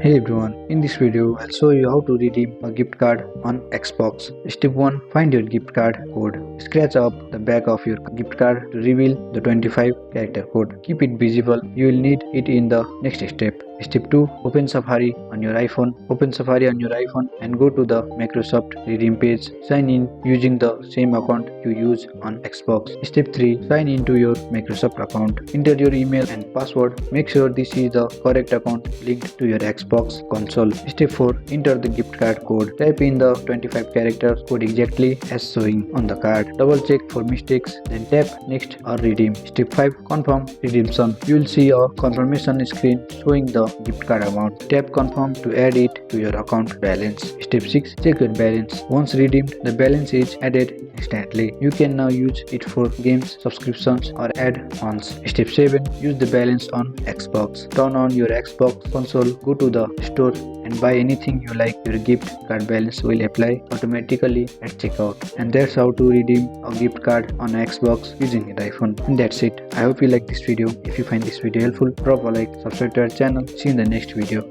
Hey everyone, in this video I'll show you how to redeem a gift card on Xbox. Step 1. Find your gift card code. Scratch up the back of your gift card to reveal the 25 character code. Keep it visible, you will need it in the next step. Step 2. Open Safari on your iPhone. Open Safari on your iPhone and go to the Microsoft Redeem page. Sign in using the same account you use on Xbox. Step 3. Sign into your Microsoft account. Enter your email and password. Make sure this is the correct account linked to your Xbox console. Step 4. Enter the gift card code. Type in the 25 characters code exactly as showing on the card. Double check for mistakes, then tap next or redeem. Step 5. Confirm redemption. You will see a confirmation screen showing the gift card amount. Tap confirm to add it to your account balance. Step 6. Check your balance. Once redeemed, the balance is added instantly. You can now use it for games, subscriptions or add-ons. Step 7. Use the balance on Xbox. Turn on your Xbox console, go to the store and buy anything you like. Your gift card balance will apply automatically at checkout. And that's how to redeem a gift card on Xbox using your iPhone. And that's it. I hope you like this video. If you find this video helpful, drop a like, subscribe to our channel. See you in the next video.